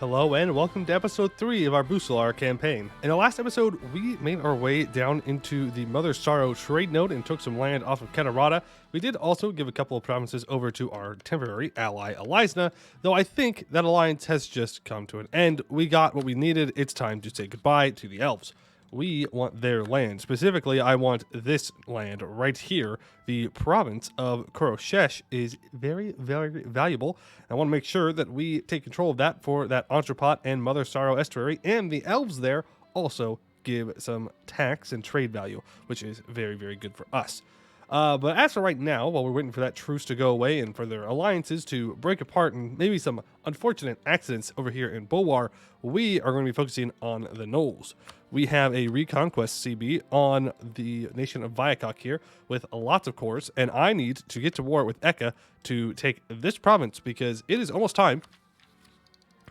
Hello and welcome to episode 3 of our Busilar campaign. In the last episode, we made our way down into the Mother Sorrow trade node and took some land off of Katarata. We did also give a couple of provinces over to our temporary ally, Elisna, though I think that alliance has just come to an end. We got what we needed. It's time to say goodbye to the elves. We want their land. Specifically, I want this land right here. The province of Kuroshesh is very, very valuable. I want to make sure that we take control of that for that Entrepot and Mother Sorrow estuary, and the elves there also give some tax and trade value, which is very, very good for us. But as for right now, while we're waiting for that truce to go away and for their alliances to break apart and maybe some unfortunate accidents over here in Bulwar, we are going to be focusing on the Knolls. We have a Reconquest CB on the nation of Viacok here with lots of cores, and I need to get to war with Eka to take this province because it is almost time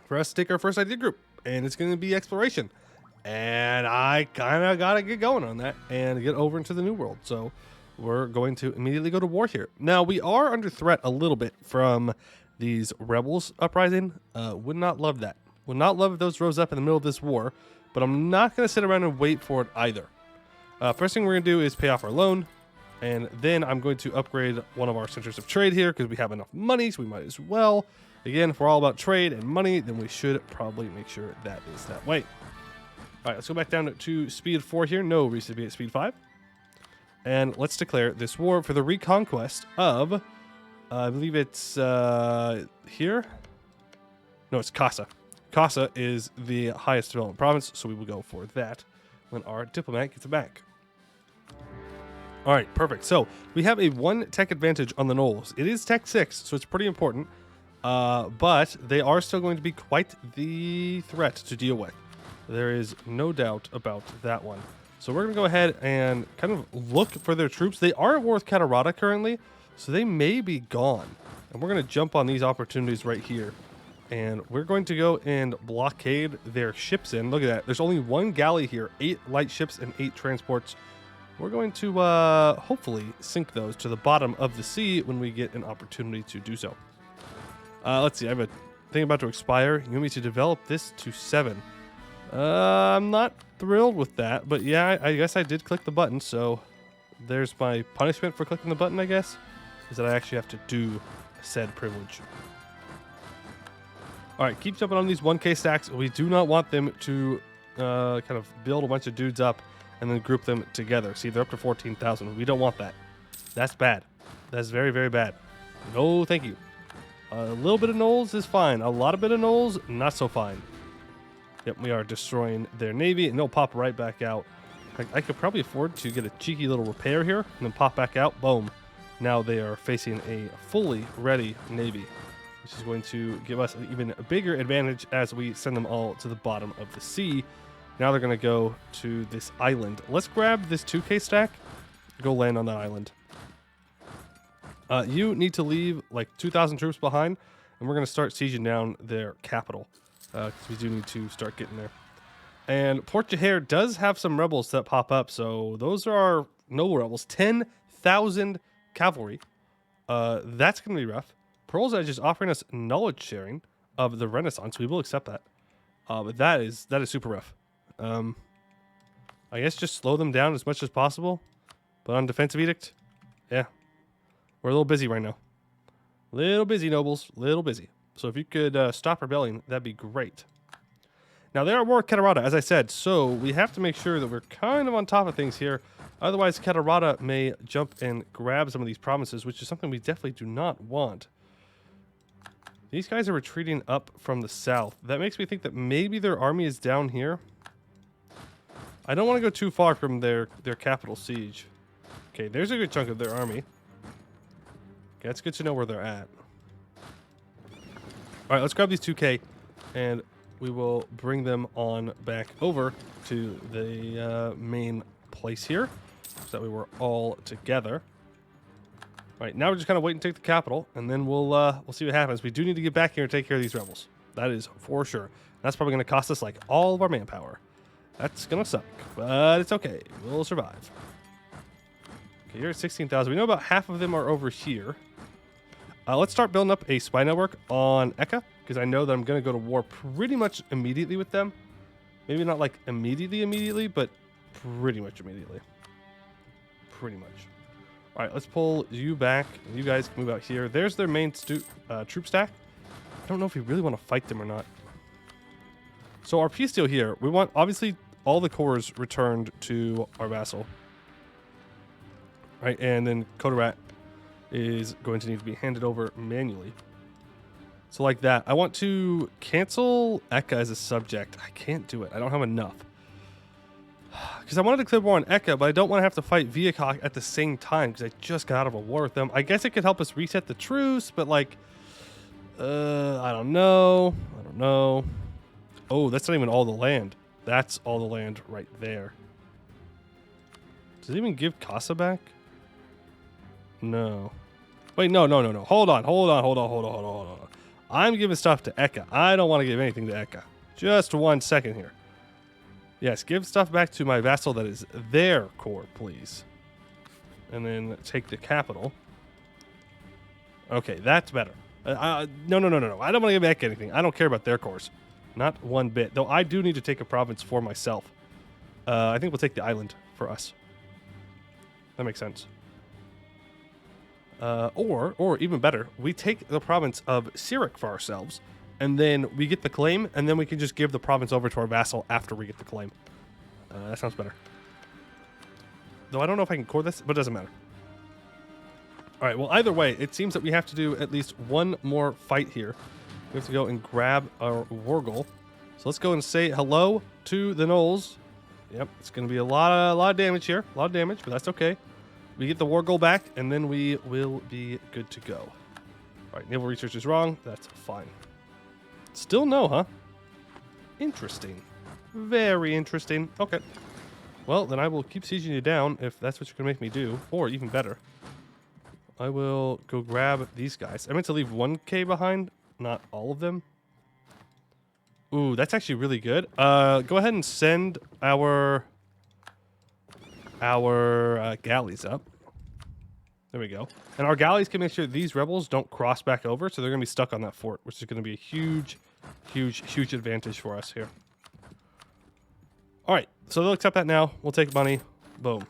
for us to take our first idea group, and it's going to be exploration. And I kind of got to get going on that and get over into the New World, so we're going to immediately go to war here. Now, we are under threat a little bit from these rebels uprising. Would not love that. Would not love if those rose up in the middle of this war, but I'm not going to sit around and wait for it either. First thing we're going to do is pay off our loan, and then I'm going to upgrade one of our centers of trade here because we have enough money, so we might as well. Again, if we're all about trade and money, then we should probably make sure that is that way. All right, let's go back down to speed 4 here. No reason to be at speed 5. And let's declare this war for the reconquest of, I believe it's here. No, it's Kasa. Kasa is the highest development province, so we will go for that when our diplomat gets it back. All right, perfect. So we have a 1 tech advantage on the Knolls. It is tech 6, so it's pretty important, but they are still going to be quite the threat to deal with. There is no doubt about that one. So we're going to go ahead and kind of look for their troops. They are at war with Katarata currently, so they may be gone. And we're going to jump on these opportunities right here. And we're going to go and blockade their ships in. Look at that. There's only 1 galley here, 8 light ships and 8 transports. We're going to hopefully sink those to the bottom of the sea when we get an opportunity to do so. Let's see. I have a thing about to expire. You want me to develop this to 7. I'm not thrilled with that, but yeah, I guess I did click the button, so there's my punishment for clicking the button, I guess, is that I actually have to do said privilege. All right, keep jumping on these 1K stacks. We do not want them to kind of build a bunch of dudes up and then group them together. See, they're up to 14,000. We don't want that. That's bad. That's very, very bad. No, thank you. A little bit of Knolls is fine. A lot of bit of Knolls, not so fine. Yep, we are destroying their navy, and they'll pop right back out. I could probably afford to get a cheeky little repair here, and then pop back out. Boom. Now they are facing a fully ready navy, which is going to give us an even bigger advantage as we send them all to the bottom of the sea. Now they're going to go to this island. Let's grab this 2K stack, go land on that island. You need to leave like 2,000 troops behind, and we're going to start sieging down their capital. Because we do need to start getting there. And Port Jahair does have some rebels that pop up, so those are our noble rebels. 10,000 cavalry. That's going to be rough. Pearl's Edge is offering us knowledge sharing of the Renaissance. We will accept that. But that is super rough. I guess just slow them down as much as possible. But on Defensive Edict, yeah. We're a little busy right now. Little busy, nobles. Little busy. So if you could stop rebelling, that'd be great. Now, they are at war with Katarata, as I said, so we have to make sure that we're kind of on top of things here. Otherwise, Katarata may jump and grab some of these provinces, which is something we definitely do not want. These guys are retreating up from the south. That makes me think that maybe their army is down here. I don't want to go too far from their capital siege. Okay, there's a good chunk of their army. Okay, it's good to know where they're at. All right, let's grab these 2K, and we will bring them on back over to the main place here, so that we were all together. All right, now we're just kind of waiting to take the capital, and then we'll see what happens. We do need to get back here and take care of these rebels. That is for sure. That's probably going to cost us like all of our manpower. That's going to suck, but it's okay. We'll survive. Okay, you're at 16,000. We know about half of them are over here. Let's start building up a spy network on Eka, because I know that I'm going to go to war pretty much immediately with them. Maybe not like immediately, but pretty much immediately. Pretty much. All right, let's pull you back. You guys can move out here. There's their main troop stack. I don't know if we really want to fight them or not. So our peace deal here, we want obviously all the cores returned to our vassal. Right, and then Kodarat is going to need to be handed over manually. So like that. I want to cancel Eka as a subject. I can't do it. I don't have enough. Because I wanted to clear war on Eka, but I don't want to have to fight Viakok at the same time because I just got out of a war with them. I guess it could help us reset the truce, but like, I don't know. I don't know. Oh, that's not even all the land. That's all the land right there. Does it even give Casa back? No. Wait, no. Hold on. I'm giving stuff to Eka. I don't want to give anything to Eka. Just 1 second here. Yes, give stuff back to my vassal that is their core, please. And then take the capital. Okay, that's better. No. I don't want to give Eka anything. I don't care about their cores. Not one bit. Though I do need to take a province for myself. I think we'll take the island for us. That makes sense. Or even better, we take the province of Cyric for ourselves, and then we get the claim, and then we can just give the province over to our vassal after we get the claim. That sounds better. Though I don't know if I can core this, but it doesn't matter. All right, well, either way, it seems that we have to do at least one more fight here. We have to go and grab our Wargle. So let's go and say hello to the Knolls. Yep, it's going to be a lot of damage here. A lot of damage, but that's okay. We get the Wargle back, and then we will be good to go. All right, naval research is wrong. That's fine. Still no, huh? Interesting. Very interesting. Okay. Well, then I will keep sieging you down if that's what you're going to make me do. Or even better, I will go grab these guys. I meant to leave 1K behind, not all of them. Ooh, that's actually really good. Go ahead and send our galleys up. There we go. And our galleys can make sure these rebels don't cross back over, so they're going to be stuck on that fort, which is going to be a huge advantage for us here. All right, so they'll accept that now. We'll take money. Boom.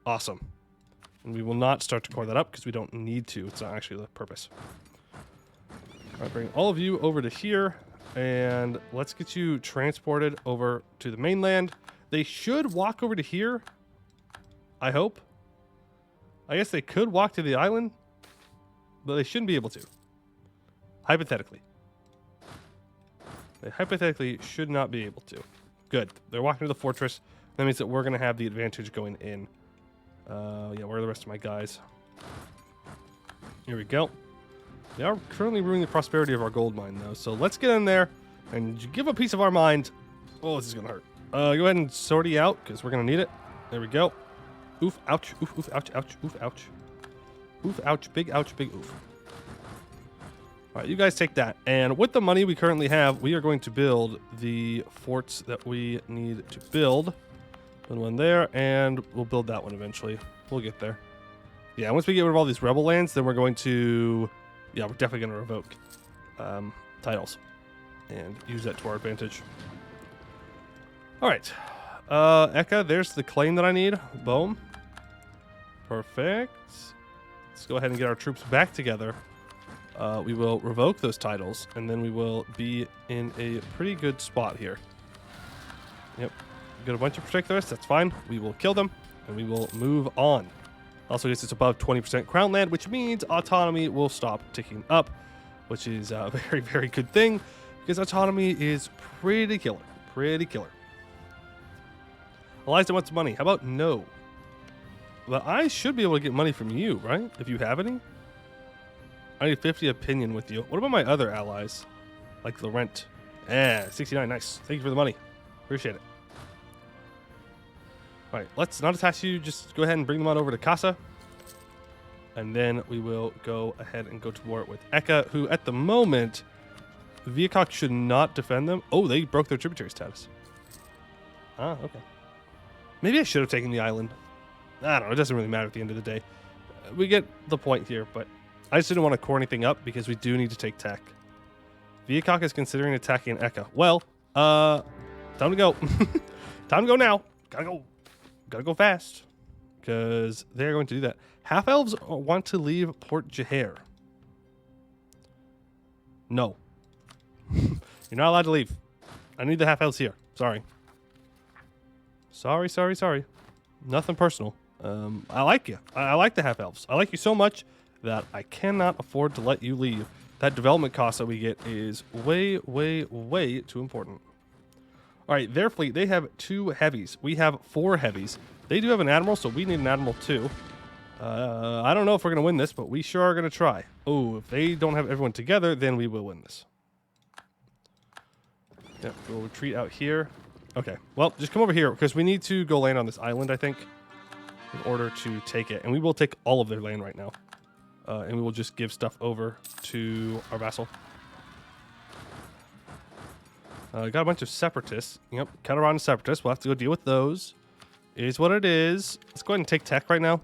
Awesome. And we will not start to core that up because we don't need to. It's not actually the purpose. All right, bring all of you over to here, and let's get you transported over to the mainland. They should walk over to here, I hope. I guess they could walk to the island, but they shouldn't be able to. Hypothetically. They hypothetically should not be able to. Good. They're walking to the fortress. That means that we're going to have the advantage going in. Yeah, where are the rest of my guys? Here we go. They are currently ruining the prosperity of our gold mine, though. So let's get in there and give a piece of our mind. Oh, this is going to hurt. Go ahead and sortie out, because we're going to need it. There we go. Oof, ouch, oof, oof, ouch, ouch, oof, ouch. Oof, ouch, big oof. All right, you guys take that. And with the money we currently have, we are going to build the forts that we need to build. Build one there, and we'll build that one eventually. We'll get there. Yeah, once we get rid of all these rebel lands, then we're going to... Yeah, we're definitely going to revoke titles and use that to our advantage. All right. Eka, there's the claim that I need. Boom. Perfect. Let's go ahead and get our troops back together. We will revoke those titles, and then we will be in a pretty good spot here. Yep. Got a bunch of protectors. That's fine. We will kill them, and we will move on. Also, gets us above 20% crown land, which means autonomy will stop ticking up, which is a very, very good thing, because autonomy is pretty killer. Pretty killer. Eliza wants money. How about no? But I should be able to get money from you, right? If you have any. I need 50 opinion with you. What about my other allies? Like the rent. 69. Nice. Thank you for the money. Appreciate it. All right, let's not attach you. Just go ahead and bring them on over to Casa. And then we will go ahead and go to war with Eka, who at the moment, Viakok should not defend them. Oh, they broke their tributary status. Ah, okay. Maybe I should have taken the island. I don't know. It doesn't really matter at the end of the day. We get the point here, but I just didn't want to core anything up because we do need to take tech. Viacok is considering attacking Eka. Well, time to go. Time to go now. Gotta go fast. Because they're going to do that. Half elves want to leave Port Jahair. No. You're not allowed to leave. I need the half elves here. Sorry. Sorry. Nothing personal. I like you. I like the half elves. I like you so much that I cannot afford to let you leave. That development cost that we get is way too important. All right, their fleet, they have 2 heavies. We have 4 heavies. They do have an admiral, so we need an admiral too. I don't know if we're going to win this, but we sure are going to try. Oh, if they don't have everyone together, then we will win this. Yeah, we'll retreat out here. Okay, well, just come over here because we need to go land on this island, I think, in order to take it. And we will take all of their land right now. And we will just give stuff over to our vassal. Got a bunch of separatists. Yep, Katarana separatists. We'll have to go deal with those. It is what it is. Let's go ahead and take tech right now.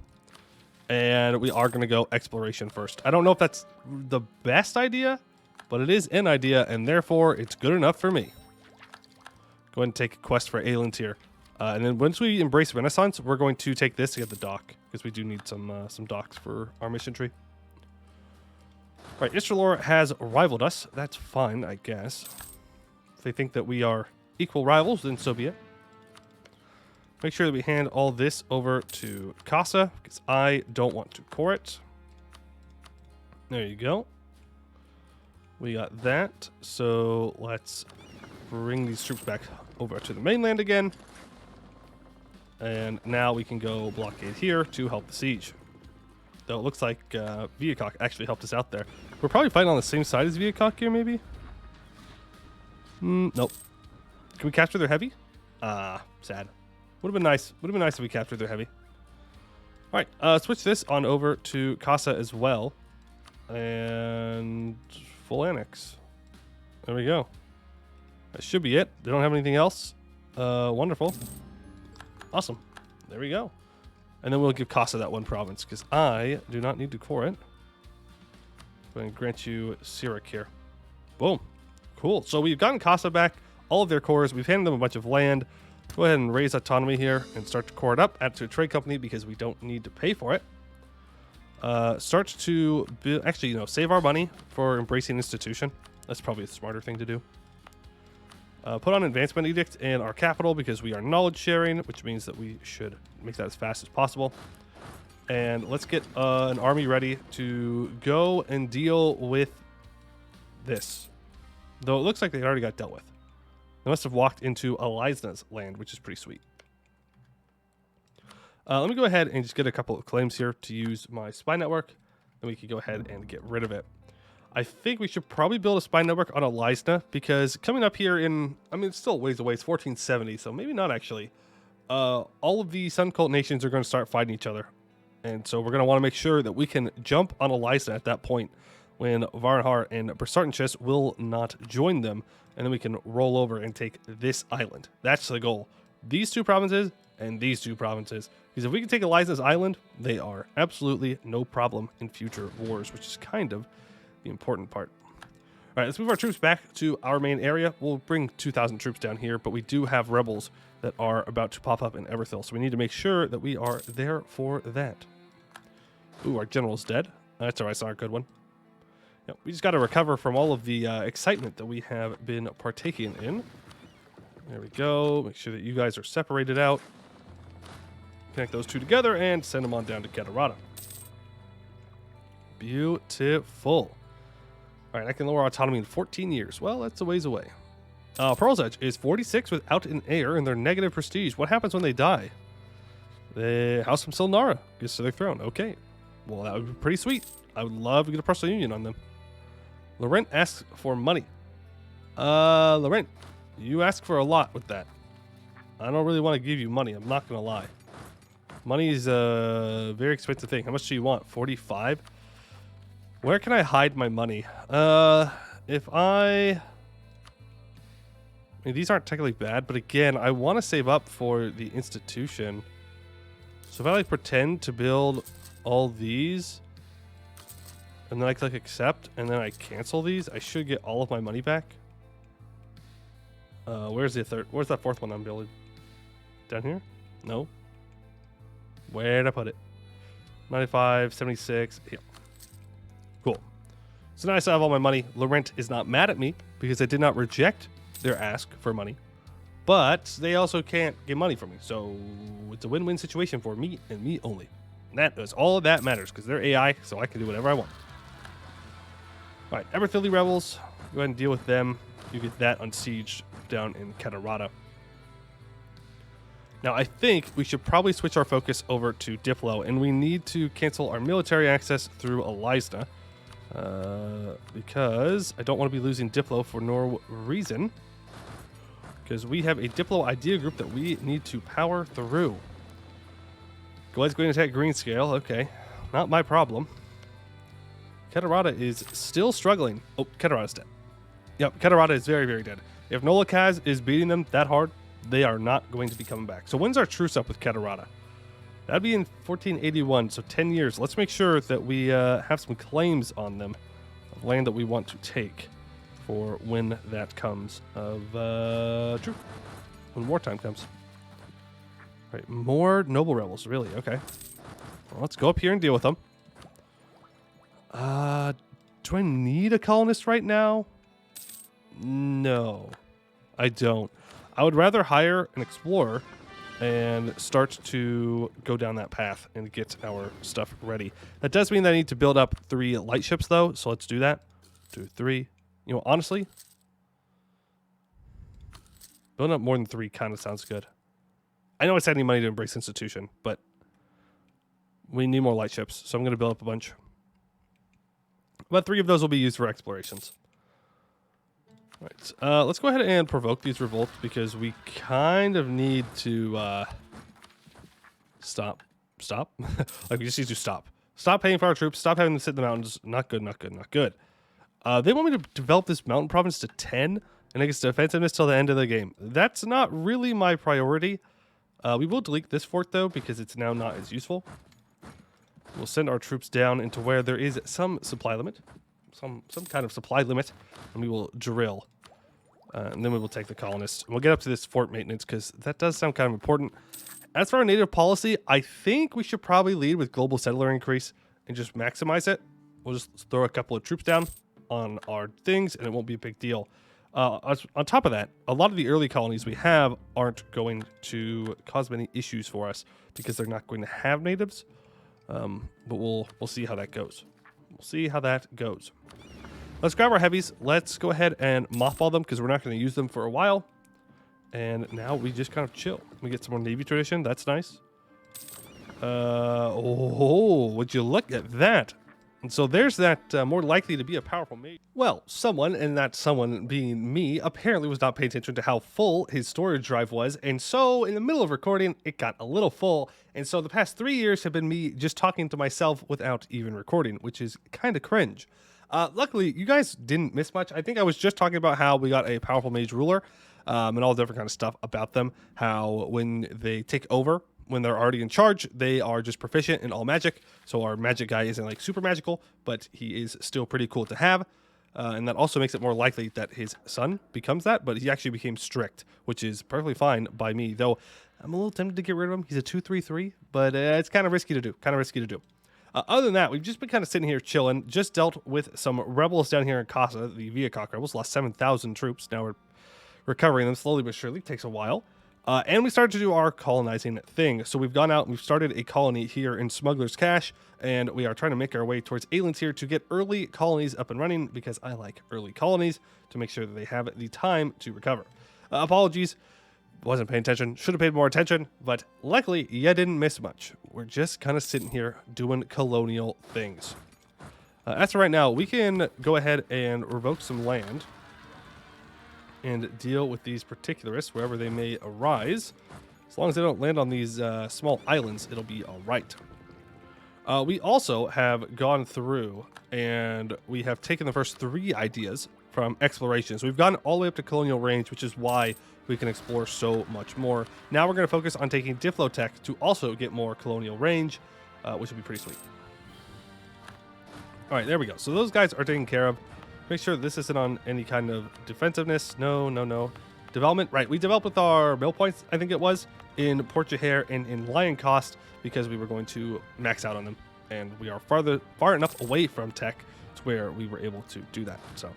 And we are going to go exploration first. I don't know if that's the best idea, but it is an idea, and therefore it's good enough for me. Go ahead and take a quest for aliens here. And then once we embrace Renaissance, we're going to take this to get the dock, because we do need some docks for our mission tree. All right, Isralor has rivaled us. That's fine, I guess. If they think that we are equal rivals, then so be it. Make sure that we hand all this over to Casa, because I don't want to core it. There you go. We got that. So let's bring these troops back over to the mainland again. And now we can go blockade here to help the siege. Though it looks like Viacok actually helped us out there. We're probably fighting on the same side as Viacok here, maybe? Nope. Can we capture their heavy? Sad. Would have been nice. Would have been nice if we captured their heavy. All right, switch this on over to Casa as well. And full annex. There we go. That should be it. They don't have anything else. Wonderful. Awesome. There we go. And then we'll give Casa that one province, because I do not need to core it. Go ahead and grant you Sirik here. Boom. Cool. So we've gotten Casa back, all of their cores. We've handed them a bunch of land. Go ahead and raise autonomy here and start to core it up. Add it to a trade company because we don't need to pay for it. Start to build, actually, save our money for embracing institution. That's probably a smarter thing to do. Put on advancement edict in our capital because we are knowledge sharing, which means that we should make that as fast as possible. And let's get an army ready to go and deal with this. Though it looks like they already got dealt with. They must have walked into Elisna's land, which is pretty sweet. Let me go ahead and just get a couple of claims here to use my spy network. And we can go ahead and get rid of it. I think we should probably build a spy network on Elisna, because coming up here in, it's still a ways away. It's 1470, so maybe not actually. All of the Sun Cult nations are going to start fighting each other. And so we're going to want to make sure that we can jump on Elisna at that point when Varnhar and Bersartenchis will not join them. And then we can roll over and take this island. That's the goal. These 2 provinces and these 2 provinces. Because if we can take Elisna's island, they are absolutely no problem in future wars, which is kind of the important part. All right, let's move our troops back to our main area. We'll bring 2,000 troops down here, but we do have rebels that are about to pop up in Everthil, so we need to make sure that we are there for that. Ooh, our general's dead. That's all right, it's not a good one. Yep, we just got to recover from all of the excitement that we have been partaking in. There we go. Make sure that you guys are separated out. Connect those 2 together and send them on down to Katarada. Beautiful. All right, I can lower autonomy in 14 years. Well, that's a ways away. Pearl's Edge is 46 without an heir, and they're negative prestige. What happens when they die? The House from Silnara gets to their throne. Okay. Well, that would be pretty sweet. I would love to get a personal union on them. Laurent asks for money. Laurent, you ask for a lot with that. I don't really want to give you money. I'm not going to lie. Money is a very expensive thing. How much do you want? 45? Where can I hide my money? If these aren't technically bad, but again, I want to save up for the institution. So if I pretend to build all these, and then I click accept, and then I cancel these, I should get all of my money back. Where's the third? Where's that fourth one I'm building? Down here? No. Where'd I put it? 95, 76. Yeah. Cool. So now I still have all my money. Laurent is not mad at me because I did not reject their ask for money, but they also can't get money from me. So it's a win-win situation for me and me only. And that is all that matters because they're AI, so I can do whatever I want. All right, Everthilly Rebels. Go ahead and deal with them. You get that unsieged down in Catarata. Now, I think we should probably switch our focus over to Diplo, and we need to cancel our military access through Elisna, because I don't want to be losing Diplo for no reason, because we have a Diplo idea group that we need to power through. Let's go ahead and attack Greenscale. Okay, not my problem. Catarata is still struggling. Oh, Catarata's dead. Yep, Catarata is very, very dead. If Nolakaz is beating them that hard, they are not going to be coming back. So when's our truce up with Catarata? That'd be in 1481, so 10 years. Let's make sure that we have some claims on them of land that we want to take for when that comes of truth. When wartime comes. All right, more noble rebels, really? Okay. Well, let's go up here and deal with them. Do I need a colonist right now? No, I don't. I would rather hire an explorer and start to go down that path and get our stuff ready. That does mean that I need to build up 3 light ships, though, so let's do that. 2, 3. You know, honestly, building up more than 3 kind of sounds good. I know it's adding money to Embrace Institution, but we need more light ships, so I'm going to build up a bunch. About 3 of those will be used for explorations. Right, let's go ahead and provoke these revolts because we kind of need to stop. Like, we just need to stop. Stop paying for our troops. Stop having them sit in the mountains. Not good, not good, not good. They want me to develop this mountain province to 10 and it gets defensiveness till the end of the game. That's not really my priority. We will delete this fort, though, because it's now not as useful. We'll send our troops down into where there is some supply limit. Some kind of supply limit, and we will drill. And then we will take the colonists. We'll get up to this fort maintenance because that does sound kind of important. As for our native policy, I think we should probably lead with global settler increase and just maximize it. We'll just throw a couple of troops down on our things, and it won't be a big deal. On top of that, a lot of the early colonies we have aren't going to cause many issues for us because they're not going to have natives. But we'll see how that goes. We'll see how that goes. Let's grab our heavies. Let's go ahead and mothball them because we're not going to use them for a while. And now we just kind of chill. We get some more Navy tradition. That's nice. Oh, would you look at that? And so there's that more likely to be a powerful mage. Well, someone, and that someone being me, apparently was not paying attention to how full his storage drive was. And so in the middle of recording, it got a little full. And so the past 3 years have been me just talking to myself without even recording, which is kind of cringe. Luckily, you guys didn't miss much. I think I was just talking about how we got a powerful mage ruler and all different kind of stuff about them. How when they take over, when they're already in charge, they are just proficient in all magic. So our magic guy isn't like super magical, but he is still pretty cool to have. And that also makes it more likely that his son becomes that, but he actually became strict, which is perfectly fine by me. Though I'm a little tempted to get rid of him. He's a 2/3/3, but it's kind of risky to do. Other than that, we've just been kind of sitting here chilling. Just dealt with some rebels down here in Casa. The Viacock rebels lost 7,000 troops. Now we're recovering them slowly but surely. It takes a while. And we started to do our colonizing thing. So we've gone out and we've started a colony here in Smuggler's Cache, and we are trying to make our way towards aliens here to get early colonies up and running because I like early colonies to make sure that they have the time to recover. Apologies, wasn't paying attention, should have paid more attention, but luckily you didn't miss much. We're just kind of sitting here doing colonial things. As for right now, we can go ahead and revoke some land and deal with these particularists wherever they may arise. As long as they don't land on these small islands, it'll be all right. We also have gone through and we have taken the first 3 ideas from exploration. So we've gotten all the way up to colonial range, which is why we can explore so much more. Now we're going to focus on taking Diplo-Tech to also get more colonial range, which will be pretty sweet. All right, there we go. So those guys are taken care of. Make sure this isn't on any kind of defensiveness. No, no, no. Development, right. We developed with our mill points, I think it was, in Poiuymew and in Lion Cost because we were going to max out on them. And we are far enough away from tech to where we were able to do that. So,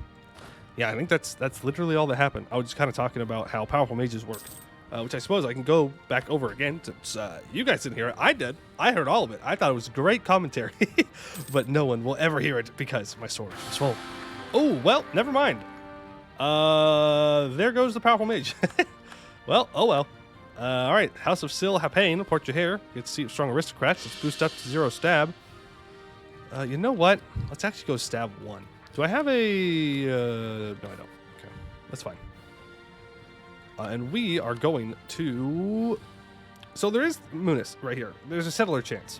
yeah, I think that's literally all that happened. I was just kind of talking about how powerful mages work, which I suppose I can go back over again since you guys didn't hear it. I did. I heard all of it. I thought it was great commentary, but no one will ever hear it because my sword is full. Oh, well, never mind. There goes the powerful mage. Well, oh well. All right, House of Sil Hapain, Port your hair. Get to see strong aristocrats. Let's boost up to 0 stab. You know what? Let's actually go stab 1. Do I have a... no, I don't. Okay, that's fine. And we are going to... So there is Munis right here. There's a settler chance.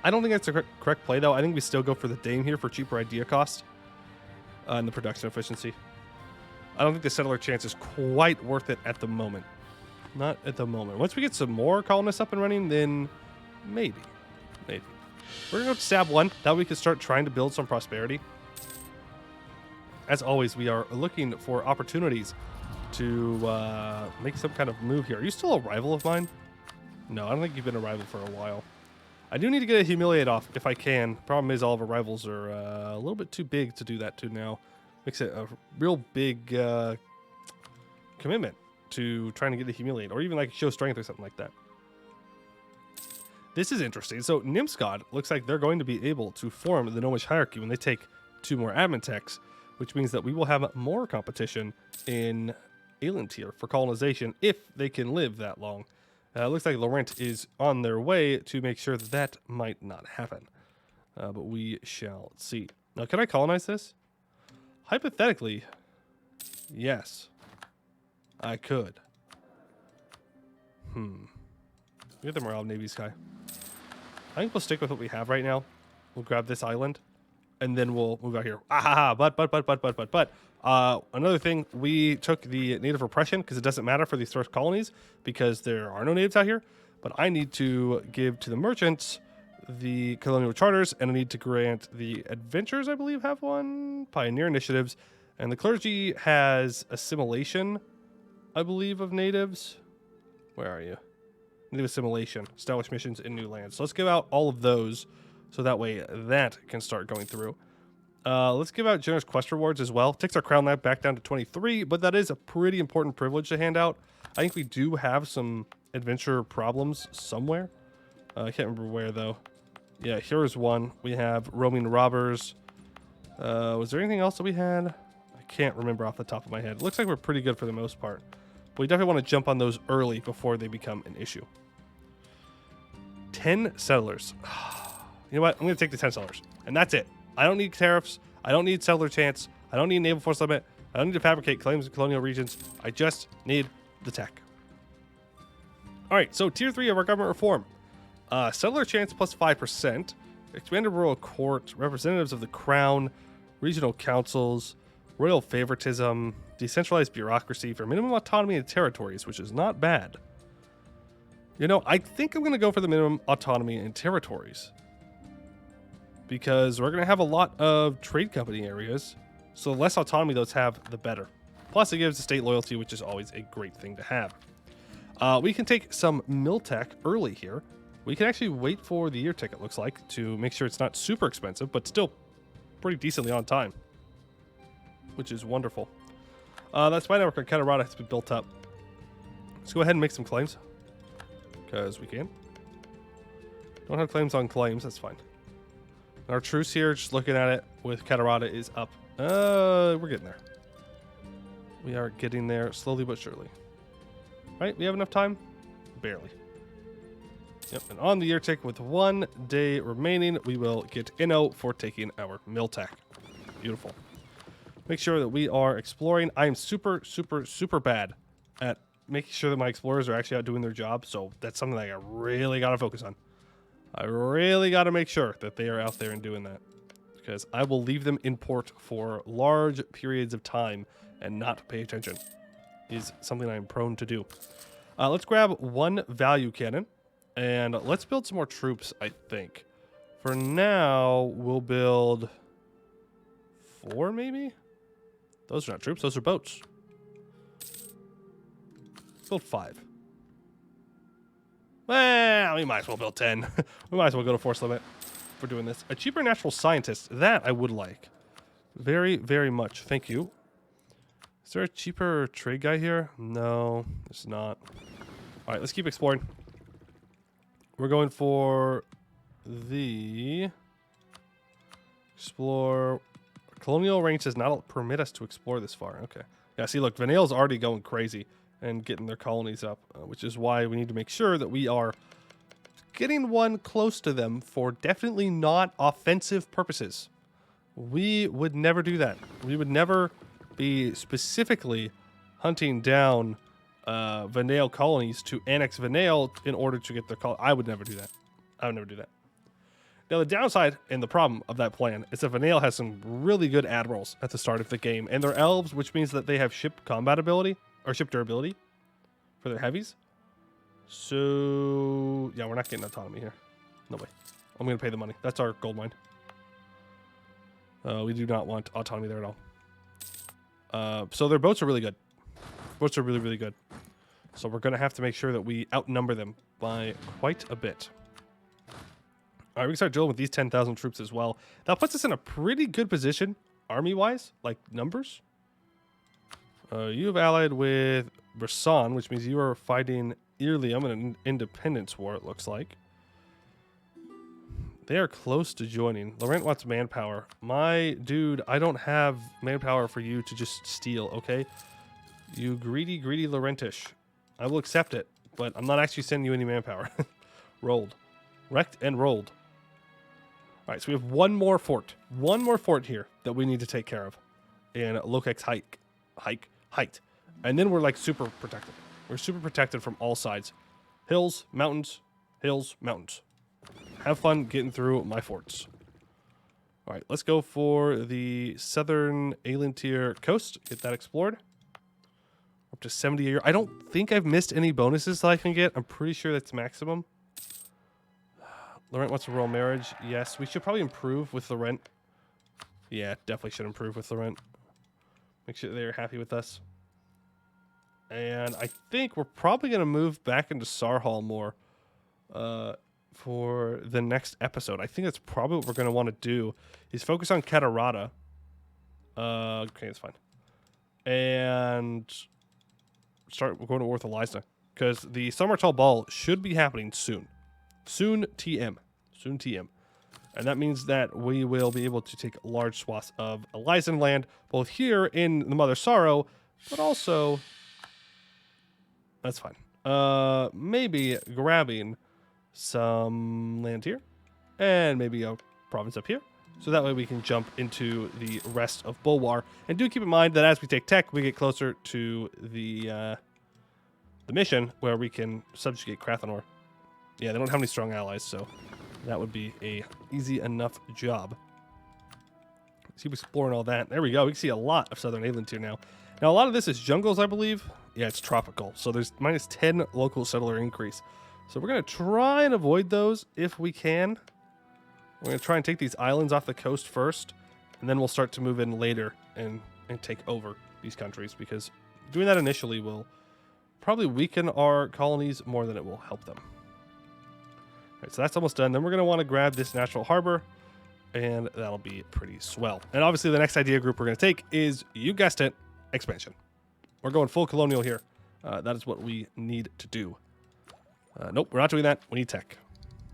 I don't think that's the correct play, though. I think we still go for the Dame here for cheaper idea cost. And the production efficiency. I don't think the settler chance is quite worth it at the moment. Not at the moment. Once we get some more colonists up and running, then maybe. Maybe. We're going to go to stab 1. That way we can start trying to build some prosperity. As always, we are looking for opportunities to make some kind of move here. Are you still a rival of mine? No, I don't think you've been a rival for a while. I do need to get a humiliate off if I can. Problem is all of our rivals are a little bit too big to do that to now. Makes it a real big commitment to trying to get the humiliate, or even like show strength or something like that. This is interesting. So Nimscod looks like they're going to be able to form the Gnomish hierarchy when they take 2 more admin techs, which means that we will have more competition in Aelantir for colonization if they can live that long. Looks like Laurent is on their way to make sure that that might not happen. But we shall see. Now, can I colonize this? Hypothetically, yes, I could. We have the morale of Navy Sky. I think we'll stick with what we have right now. We'll grab this island, and then we'll move out here. But another thing, we took the native repression because it doesn't matter for these first colonies because there are no natives out here. But I need to give to the merchants the colonial charters, and I need to grant the adventurers, I believe, have one, pioneer initiatives, and the clergy has assimilation, I believe, of natives. Where are you? Native assimilation, establish missions in new lands. So let's give out all of those so that way that can start going through. Let's give out generous quest rewards as well. Takes our crown lab back down to 23, but that is a pretty important privilege to hand out. I think we do have some adventure problems somewhere. I can't remember where, though. Yeah, here's one. We have roaming robbers. Was there anything else that we had? I can't remember off the top of my head. It looks like we're pretty good for the most part. But we definitely want to jump on those early before they become an issue. 10 settlers. You know what? I'm going to take the 10 settlers. And that's it. I don't need tariffs. I don't need settler chance. I don't need naval force limit. I don't need to fabricate claims in colonial regions. I just need the tech. All right, so tier 3 of our government reform. Settler chance plus 5%. Expanded royal court. Representatives of the crown. Regional councils. Royal favoritism. Decentralized bureaucracy for minimum autonomy in territories, which is not bad. You know, I think I'm going to go for the minimum autonomy in territories. Because we're going to have a lot of trade company areas. So the less autonomy those have, the better. Plus, it gives the state loyalty, which is always a great thing to have. We can take some mill tech early here. We can actually wait for the year tick, it looks like, to make sure it's not super expensive, but still pretty decently on time. Which is wonderful. That spy network on Catarata has been built up. Let's go ahead and make some claims. Because we can. Don't have claims on claims, that's fine. Our truce here, just looking at it with Catarata, is up. We're getting there. We are getting there slowly but surely. Right, we have enough time? Barely. Yep, and on the year tick with 1 day remaining, we will get Inno for taking our mill tech. Beautiful. Make sure that we are exploring. I am super, super, super bad at making sure that my explorers are actually out doing their job, so that's something that I really got to focus on. I really got to make sure that they are out there and doing that, because I will leave them in port for large periods of time and not pay attention. Is something I'm prone to do. Let's grab 1 value cannon, and let's build some more troops, I think. For now, we'll build 4, maybe? Those are not troops. Those are boats. Build 5. Well, we might as well build 10. We might as well go to force limit for doing this. A cheaper natural scientist. That I would like. Very, very much. Thank you. Is there a cheaper trade guy here? No, there's not. All right, let's keep exploring. We're going for the explore. Colonial range does not permit us to explore this far. Okay. Yeah, see, look, Venail's already going crazy and getting their colonies up, which is why we need to make sure that we are getting one close to them for definitely not offensive purposes. We would never do that. We would never be specifically hunting down Venail colonies to annex Venail in order to get their colony. I would never do that. I would never do that. Now, the downside and the problem of that plan is that Venail has some really good admirals at the start of the game, and they're elves, which means that they have ship combat ability, or ship durability for their heavies. So, yeah, we're not getting autonomy here. No way. I'm going to pay the money. That's our gold mine. We do not want autonomy there at all. So their boats are really good. Boats are really, really good. So we're going to have to make sure that we outnumber them by quite a bit. All right, we can start dealing with these 10,000 troops as well. That puts us in a pretty good position, army-wise, like numbers. You have allied with Brisson, which means you are fighting Ilium in an independence war, it looks like. They are close to joining. Laurent wants manpower. My dude, I don't have manpower for you to just steal, okay? You greedy, greedy Laurentish. I will accept it, but I'm not actually sending you any manpower. Rolled. Wrecked and rolled. All right, so we have one more fort. One more fort here that we need to take care of. In Lokex height. And then we're like super protected. We're super protected from all sides. Hills, mountains, hills, mountains. Have fun getting through my forts. All right, let's go for the southern Aelintier coast. Get that explored. Up to 70 a year. I don't think I've missed any bonuses that I can get. I'm pretty sure that's maximum. Laurent wants a royal marriage. Yes, we should probably improve with Laurent. Yeah, definitely should improve with Laurent. Make sure they're happy with us. And I think we're probably going to move back into Sarhal more for the next episode. I think that's probably what we're going to want to do is focus on Catarata. Okay, that's fine. And we're going to War with Eliza because the Summertall Ball should be happening soon. Soon TM. And that means that we will be able to take large swaths of Elysian land, both here in the Mother Sorrow, but also... That's fine. Maybe grabbing some land here, and maybe a province up here. So that way we can jump into the rest of Bulwar. And do keep in mind that as we take tech, we get closer to the mission where we can subjugate Krathanor. Yeah, they don't have any strong allies, so that would be a easy enough job. Let's keep exploring all that. There we go. We can see a lot of southern Aelintier now. Now, a lot of this is jungles, I believe. Yeah, it's tropical. So there's minus 10 local settler increase. So we're going to try and avoid those if we can. We're going to try and take these islands off the coast first. And then we'll start to move in later and take over these countries. Because doing that initially will probably weaken our colonies more than it will help them. All right, so that's almost done. Then we're going to want to grab this natural harbor. And that'll be pretty swell. And obviously the next idea group we're going to take is, you guessed it, expansion. We're going full colonial here. That is what we need to do. Nope, we're not doing that. We need tech.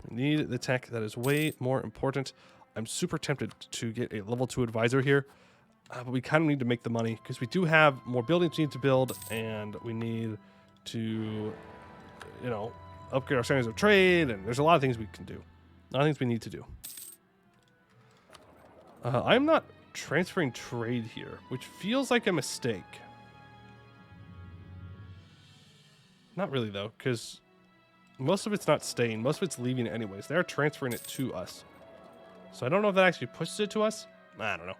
We need the tech. That is way more important. I'm super tempted to get a level 2 advisor here. But we kind of need to make the money because we do have more buildings we need to build, and we need to, upgrade our standards of trade, and there's a lot of things we can do. A lot of things we need to do. I'm not transferring trade here, which feels like a mistake. Not really, though, because most of it's not staying. Most of it's leaving anyways. They're transferring it to us. So I don't know if that actually pushes it to us. I don't know.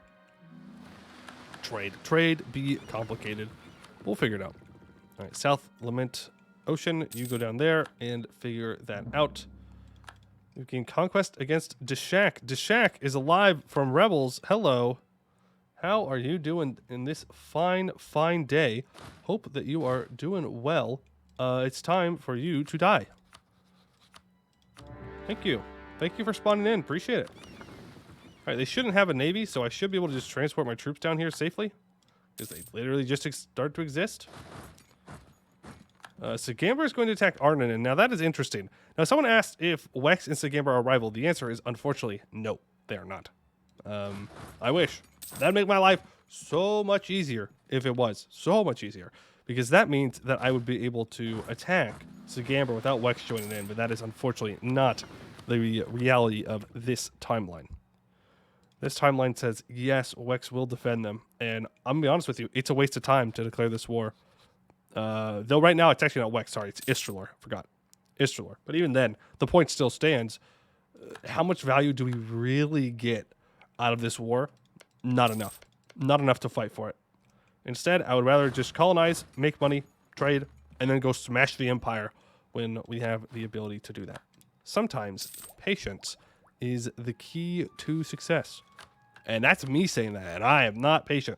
Trade be complicated. We'll figure it out. All right, South Lament Ocean. You go down there and figure that out. You can conquest against Deshak. Deshak is alive from rebels. Hello. how are you doing in this fine, fine day? Hope that you are doing well. It's time for you to die. Thank you. Thank you for spawning in. Appreciate it. All right, they shouldn't have a navy, so I should be able to just transport my troops down here safely. Because they literally just start to exist. Sagamber is going to attack Arnon, now that is interesting. Now, someone asked if Wex and Sagamber are rival. The answer is, unfortunately, no, they are not. I wish. That'd make my life so much easier if it was. So much easier. Because that means that I would be able to attack Sagamber without Wex joining in, but that is unfortunately not the reality of this timeline. This timeline says, yes, Wex will defend them, and I'm going to be honest with you, it's a waste of time to declare this war. Though right now it's actually not Wex, sorry, it's Istrelor. I forgot. Istrelor. But even then, the point still stands. How much value do we really get out of this war? Not enough. Not enough to fight for it. Instead, I would rather just colonize, make money, trade, and then go smash the empire when we have the ability to do that. Sometimes patience is the key to success. And that's me saying that, and I am not patient.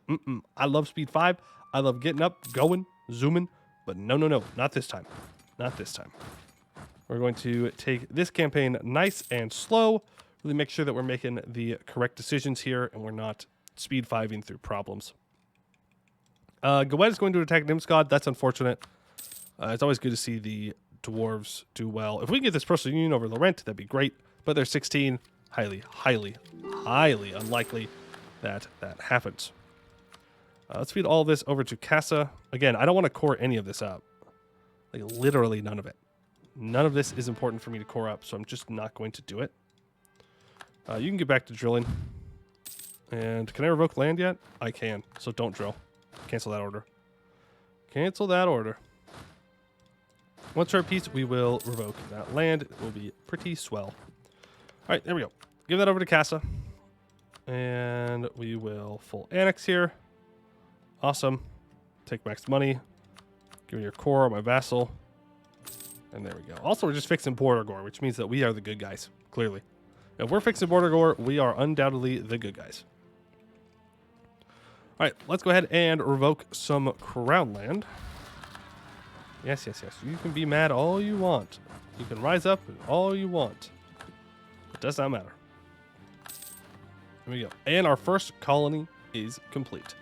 I love speed 5. I love getting up, going, zooming, but no, not this time. Not this time. We're going to take this campaign nice and slow, really make sure that we're making the correct decisions here, and we're not speed 5ing through problems. Gawed is going to attack Nimsgod. That's unfortunate. It's always good to see the dwarves do well. If we can get this personal union over Laurent, that'd be great, but they're 16. Highly, highly, highly unlikely that that happens. Let's feed all this over to Casa. Again, I don't want to core any of this up. Like, literally none of it. None of this is important for me to core up, so I'm just not going to do it. You can get back to drilling. And can I revoke land yet? I can, so don't drill. Cancel that order. Cancel that order. Once we're at peace, we will revoke that land. It will be pretty swell. All right, there we go. Give that over to Casa. And we will full annex here. Awesome. Take max money. Give me your core, my vassal. And there we go. Also, we're just fixing border gore, which means that we are the good guys, clearly. If we're fixing border gore, we are undoubtedly the good guys. All right, let's go ahead and revoke some crown land. Yes. You can be mad all you want. You can rise up all you want. It does not matter. There we go. And our first colony is complete.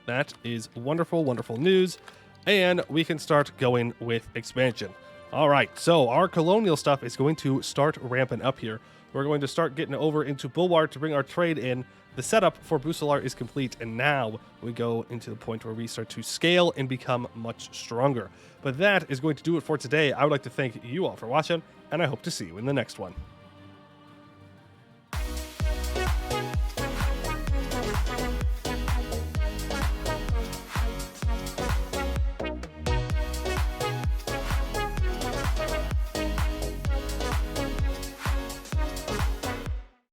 That is wonderful, wonderful news. And we can start going with expansion. All right, so our colonial stuff is going to start ramping up here. We're going to start getting over into Bulwark to bring our trade in. The setup for Busilar is complete, and now we go into the point where we start to scale and become much stronger. But that is going to do it for today. I would like to thank you all for watching, and I hope to see you in the next one.